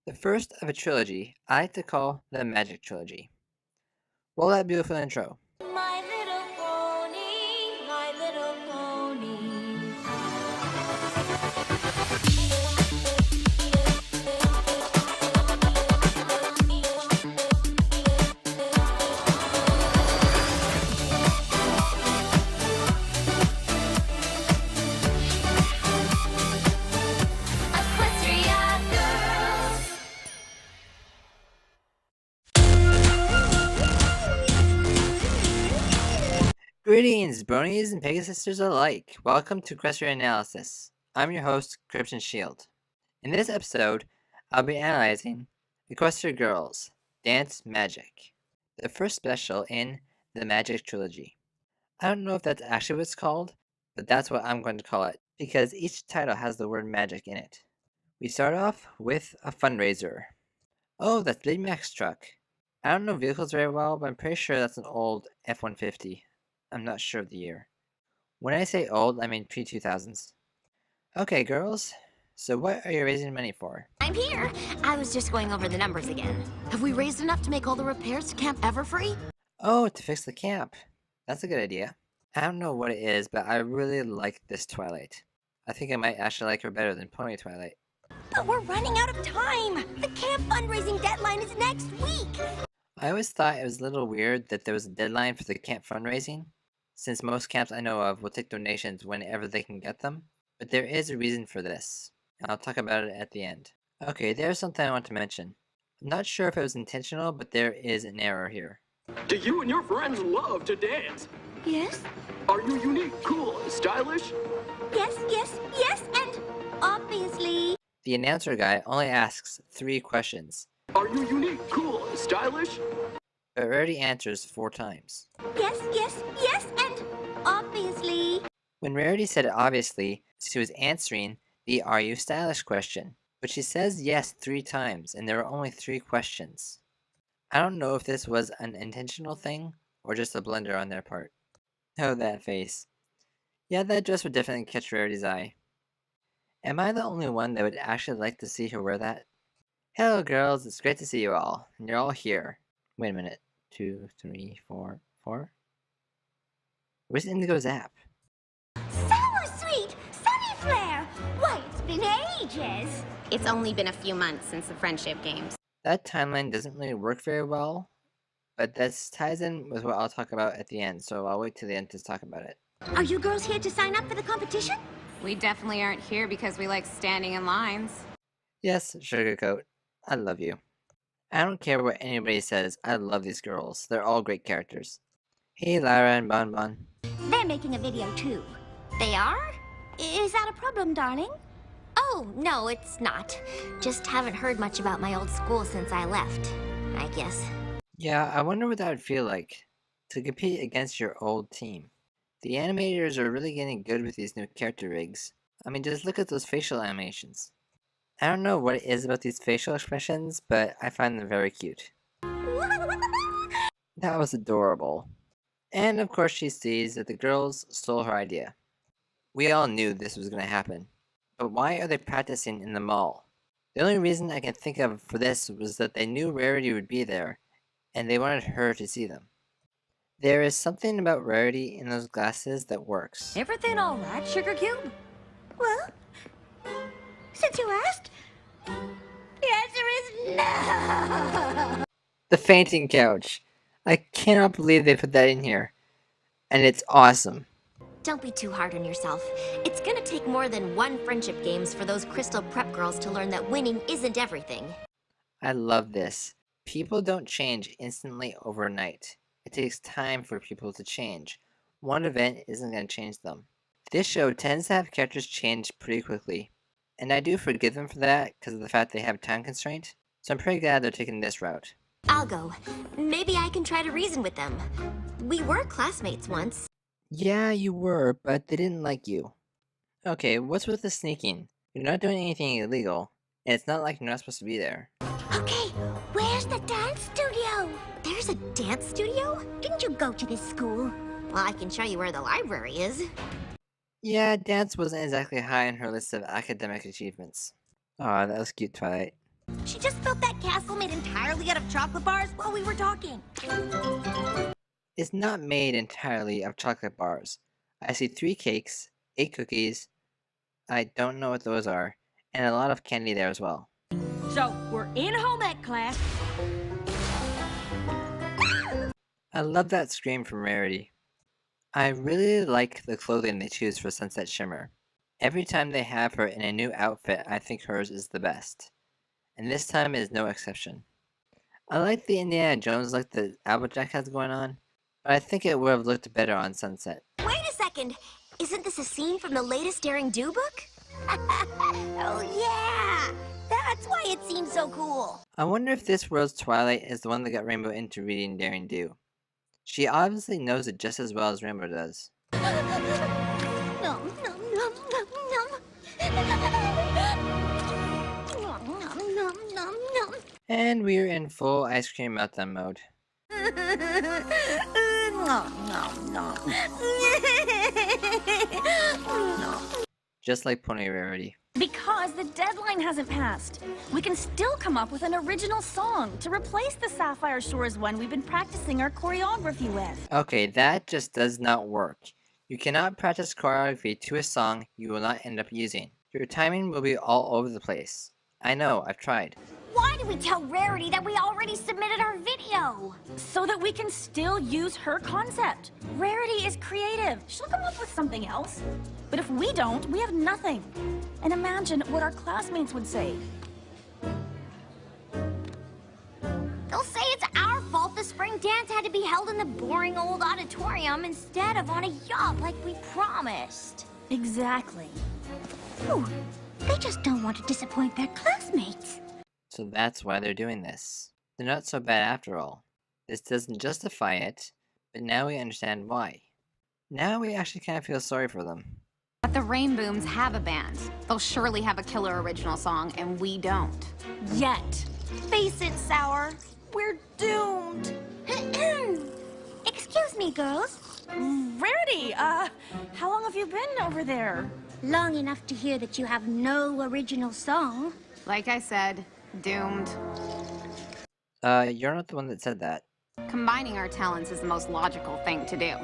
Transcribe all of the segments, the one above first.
The first of a trilogy I like to call the Magic Trilogy. Roll that beautiful intro. My little pony, my little pony. Equestrian girls. Greetings, bronies and Pegasisters alike. Welcome to Equestrian Analysis. I'm your host, Crimson Shield. In this episode, I'll be analyzing Equestrian Girls Dance Magic, the first special in the Magic Trilogy. I don't know if that's actually what it's called, but that's what I'm going to call it, because each title has the word magic in it. We start off with a fundraiser. Oh, that's Big Mac's truck. I don't know vehicles very well, but I'm pretty sure that's an old F-150. I'm not sure of the year. When I say old, I mean pre-2000s. Okay, girls. So what are you raising money for? I'm here. I was just going over the numbers again. Have we raised enough to make all the repairs to Camp Everfree? Oh, to fix the camp. That's a good idea. I don't know what it is, but I really like this Twilight. I think I might actually like her better than Pony Twilight. But we're running out of time. The camp fundraising deadline is next week. I always thought it was a little weird that there was a deadline for the camp fundraising, since most camps I know of will take donations whenever they can get them. But there is a reason for this, and I'll talk about it at the end. Okay, there's something I want to mention. I'm not sure if it was intentional, but there is an error here. Do you and your friends love to dance? Yes, Are you unique, cool, and stylish? yes, and obviously. The announcer guy only asks 3 questions, Are you unique, cool, and stylish? but Rarity answers 4 times. Yes, and obviously. When Rarity said it obviously, she was answering the "Are you stylish?" question, but she says yes 3 times, and there are only 3 questions. I don't know if this was an intentional thing, or just a blunder on their part. Oh, that face. Yeah, that dress would definitely catch Rarity's eye. Am I the only one that would actually like to see her wear that? Hello, girls, it's great to see you all, and you're all here. Wait a minute. 2, 3, 4, 4? Where's Indigo Zap? Sour Sweet, Sunny Flare. Why, it's been ages. It's only been a few months since the friendship games. That timeline doesn't really work very well, but this ties in with what I'll talk about at the end, so I'll wait till the end to talk about it. Are you girls here to sign up for the competition? We definitely aren't here because we like standing in lines. Yes, Sugarcoat, I love you. I don't care what anybody says, I love these girls. They're all great characters. Hey, Lara and Bon Bon. They're making a video too. They are? Is that a problem, darling? Oh, no, it's not. Just haven't heard much about my old school since I left, I guess. Yeah, I wonder what that would feel like, to compete against your old team. The animators are really getting good with these new character rigs. I mean, just look at those facial animations. I don't know what it is about these facial expressions, but I find them very cute. That was adorable. And of course she sees that the girls stole her idea. We all knew this was going to happen. But why are they practicing in the mall? The only reason I can think of for this was that they knew Rarity would be there, and they wanted her to see them. There is something about Rarity in those glasses that works. Everything all right, Sugar Cube? Well, since you asked, the answer is no. The fainting couch. I cannot believe they put that in here. And it's awesome. Don't be too hard on yourself. It's gonna take more than one friendship games for those Crystal Prep girls to learn that winning isn't everything. I love this. People don't change instantly overnight. It takes time for people to change. One event isn't going to change them. This show tends to have characters change pretty quickly. And I do forgive them for that because of the fact they have time constraint. So I'm pretty glad they're taking this route. I'll go. Maybe I can try to reason with them. We were classmates once. Yeah, you were, but they didn't like you. Okay, what's with the sneaking? You're not doing anything illegal, and it's not like you're not supposed to be there. Okay, where's the dance studio? There's a dance studio? Didn't you go to this school? Well, I can show you where the library is. Yeah, dance wasn't exactly high on her list of academic achievements. Aw, that was cute, Twilight. She just built that castle made entirely out of chocolate bars while we were talking. It's not made entirely of chocolate bars. I see 3 cakes, 8 cookies, I don't know what those are, and a lot of candy there as well. So, we're in home ec class. I love that scream from Rarity. I really like the clothing they choose for Sunset Shimmer. Every time they have her in a new outfit, I think hers is the best. And this time is no exception. I like the Indiana Jones look that Applejack has going on, but I think it would have looked better on Sunset. Wait a second! Isn't this a scene from the latest Daring Do book? Oh yeah! That's why it seems so cool! I wonder if this world's Twilight is the one that got Rainbow into reading Daring Do. She obviously knows it just as well as Rainbow does. Nom, nom, nom, nom, nom. Nom, nom, nom, nom, nom. And we're in full ice cream meltdown mode. Nom, nom, nom. Just like Pony Rarity. Because the deadline hasn't passed. We can still come up with an original song to replace the Sapphire Shores one we've been practicing our choreography with. Okay, that just does not work. You cannot practice choreography to a song you will not end up using. Your timing will be all over the place. I know, I've tried. Why did we tell Rarity that we already submitted our video? So that we can still use her concept. Rarity is creative. She'll come up with something else. But if we don't, we have nothing. And imagine what our classmates would say. They'll say it's our fault the spring dance had to be held in the boring old auditorium instead of on a yacht like we promised. Exactly. Ooh, they just don't want to disappoint their classmates. So that's why they're doing this. They're not so bad after all. This doesn't justify it, but now we understand why. Now we actually kind of feel sorry for them. But the Rainbooms have a band. They'll surely have a killer original song, and we don't. Yet. Face it, Sour. We're doomed. Excuse me, girls. Rarity, how long have you been over there? Long enough to hear that you have no original song. Like I said, doomed. You're not the one that said that. Combining our talents is the most logical thing to do.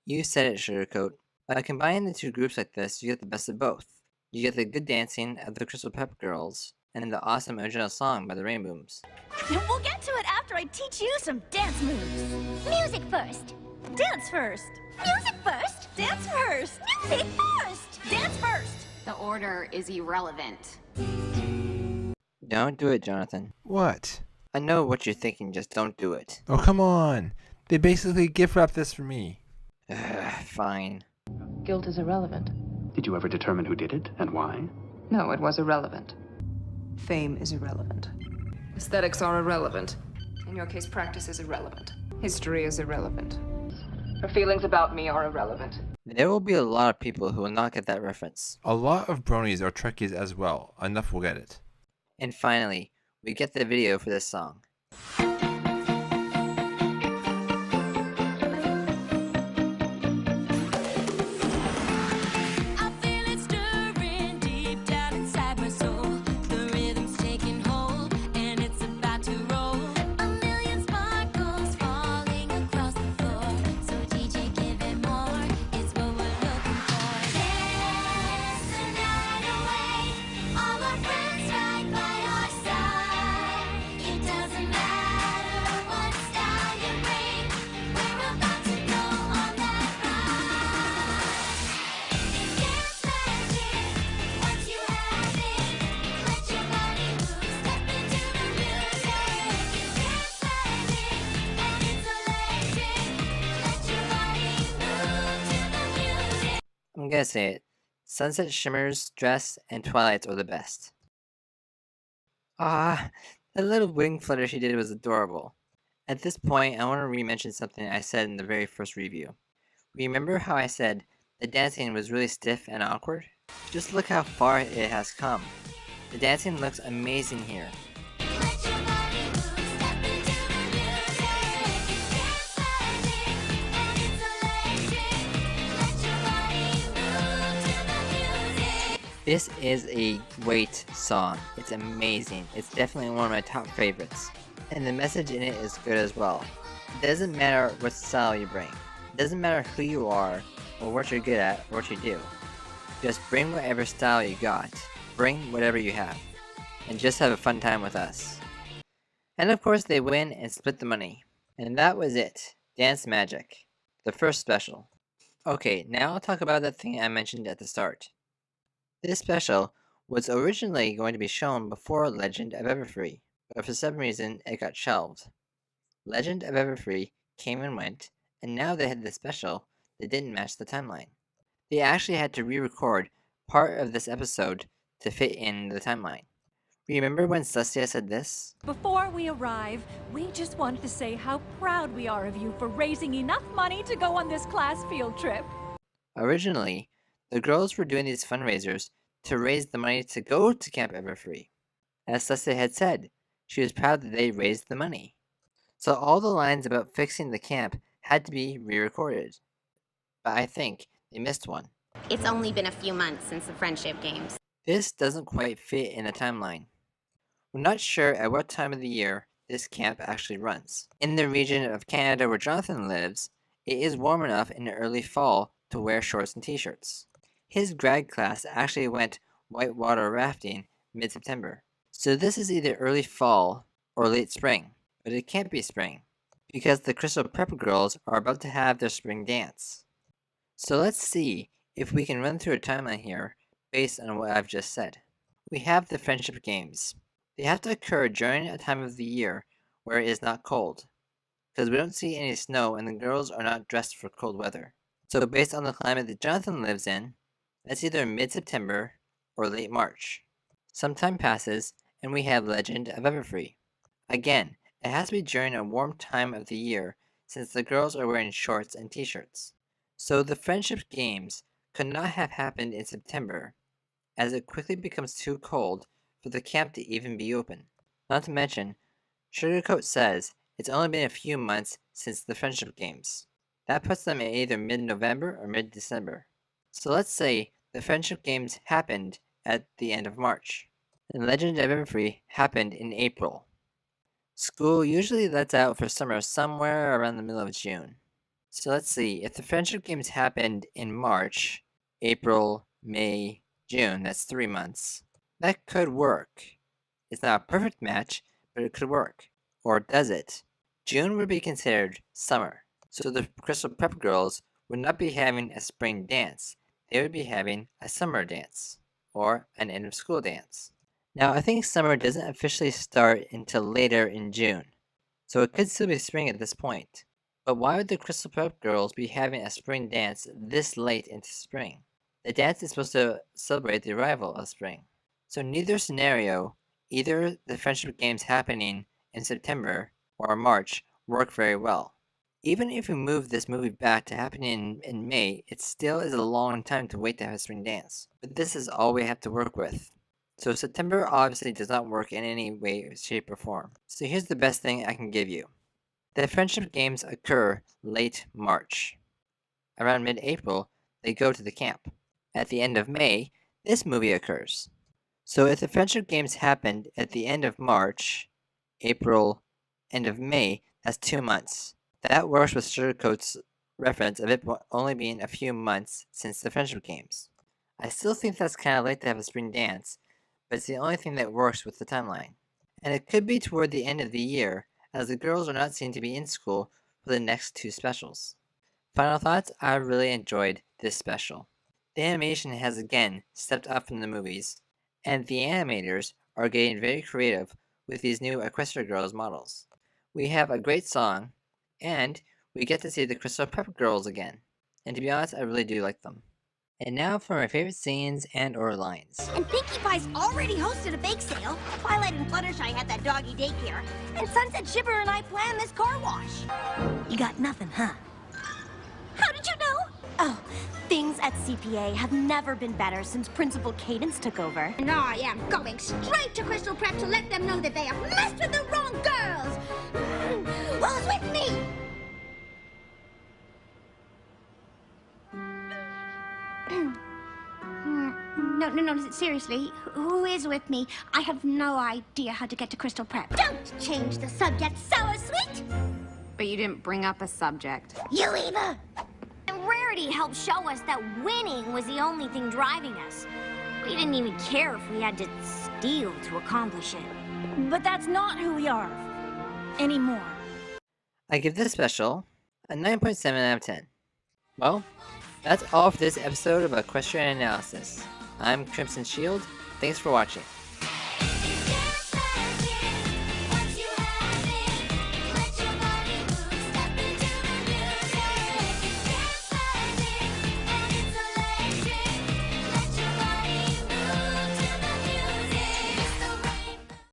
You said it, Sugarcoat. By combining the two groups like this, you get the best of both. You get the good dancing of the Crystal Pep Girls, and the awesome original song by the Rainbooms. We'll get to it after I teach you some dance moves. Music first. Dance first. Music first. Dance first. Music first. Dance first. The order is irrelevant. Don't do it, Jonathan. What? I know what you're thinking, just don't do it. Oh, come on. They basically gift wrapped this for me. Fine. Guilt is irrelevant. Did you ever determine who did it and why? No, it was irrelevant. Fame is irrelevant. Aesthetics are irrelevant. In your case, practice is irrelevant. History is irrelevant. Her feelings about me are irrelevant. There will be a lot of people who will not get that reference. A lot of bronies are Trekkies as well. Enough will get it. And finally, we get the video for this song. I feel it stirring deep down inside my soul. The rhythm's taking hold and it's about to roll. A million sparkles falling across the floor. So DJ, give it more. It's what we're looking for. Dance the night away. All our friends right by our side. It doesn't matter what style you bring. We're about to go on that ride. It's dance magic. Once you have it, let your body move. Step into the music. It's dance magic, and it's electric. Let your body move to the music. I'm gonna say it. Sunset Shimmers, Dress, and Twilights are the best. Ah, the little wing flutter she did was adorable. At this point, I want to re-mention something I said in the very first review. Remember how I said the dancing was really stiff and awkward? Just look how far it has come. The dancing looks amazing here. Let your body move. Step into the music. It's dance magic, and it's electric. Let your body move to the music. This is a great song. It's amazing. It's definitely one of my top favorites. And the message in it is good as well. It doesn't matter what style you bring. It doesn't matter who you are, or what you're good at, or what you do. Just bring whatever style you got. Bring whatever you have. And just have a fun time with us. And of course they win and split the money. And that was it. Dance Magic. The first special. Okay, now I'll talk about that thing I mentioned at the start. This special was originally going to be shown before Legend of Everfree, but for some reason it got shelved. Legend of Everfree came and went, and now they had this special that didn't match the timeline. They actually had to re-record part of this episode to fit in the timeline. Remember when Celestia said this? Before we arrive, we just wanted to say how proud we are of you for raising enough money to go on this class field trip. Originally, the girls were doing these fundraisers to raise the money to go to Camp Everfree. As Celestia had said, she was proud that they raised the money. So all the lines about fixing the camp had to be re-recorded. But I think they missed one. It's only been a few months since the friendship games. This doesn't quite fit in the timeline. We're not sure at what time of the year this camp actually runs. In the region of Canada where Jonathan lives, it is warm enough in the early fall to wear shorts and t-shirts. His grad class actually went whitewater rafting mid-September. So this is either early fall or late spring, but it can't be spring, because the Crystal Prep girls are about to have their spring dance. So let's see if we can run through a timeline here based on what I've just said. We have the friendship games. They have to occur during a time of the year where it is not cold, because we don't see any snow and the girls are not dressed for cold weather. So based on the climate that Jonathan lives in, that's either mid-September or late March. Some time passes and we have Legend of Everfree. Again, it has to be during a warm time of the year since the girls are wearing shorts and t-shirts. So the friendship games could not have happened in September, as it quickly becomes too cold for the camp to even be open. Not to mention, Sugarcoat says it's only been a few months since the friendship games. That puts them in either mid-November or mid-December. So let's say the friendship games happened at the end of March, and Legend of Everfree happened in April. School usually lets out for summer somewhere around the middle of June. So let's see, if the friendship games happened in March, April, May, June, that's 3 months. That could work. It's not a perfect match, but it could work. Or does it? June would be considered summer, so the Crystal Prep girls would not be having a spring dance. They would be having a summer dance, or an end of school dance. Now I think summer doesn't officially start until later in June, so it could still be spring at this point. But why would the Crystal Prep girls be having a spring dance this late into spring? The dance is supposed to celebrate the arrival of spring. So neither scenario, either the friendship games happening in September or March, work very well. Even if we move this movie back to happening in May, it still is a long time to wait to have a spring dance. But this is all we have to work with. So September obviously does not work in any way, shape, or form. So here's the best thing I can give you. The friendship games occur late March. Around mid-April, they go to the camp. At the end of May, this movie occurs. So if the friendship games happened at the end of March, April, end of May, that's 2 months. That works with Sugarcoat's reference of it only being a few months since the friendship games. I still think that's kind of late to have a spring dance, but it's the only thing that works with the timeline. And it could be toward the end of the year, as the girls are not seen to be in school for the next 2 specials. Final thoughts, I really enjoyed this special. The animation has again stepped up from the movies, and the animators are getting very creative with these new Equestrian Girls models. We have a great song, and we get to see the Crystal Prep girls again. And to be honest, I really do like them. And now for my favorite scenes and or lines. And Pinkie Pie's already hosted a bake sale. Twilight and Fluttershy had that doggy daycare. And Sunset Shipper and I planned this car wash. You got nothing, huh? How did you know? Oh, things at CPA have never been better since Principal Cadence took over. And I am going straight to Crystal Prep to let them know that they have messed with the wrong girls. Who's with me? No, seriously. Who is with me? I have no idea how to get to Crystal Prep. Don't change the subject, Sour Sweet! But you didn't bring up a subject. You either! And Rarity helped show us that winning was the only thing driving us. We didn't even care if we had to steal to accomplish it. But that's not who we are. Anymore. I give this special a 9.7 out of 10. Well, that's all for this episode of Equestrian Analysis. I'm Crimson Shield. Thanks for watching.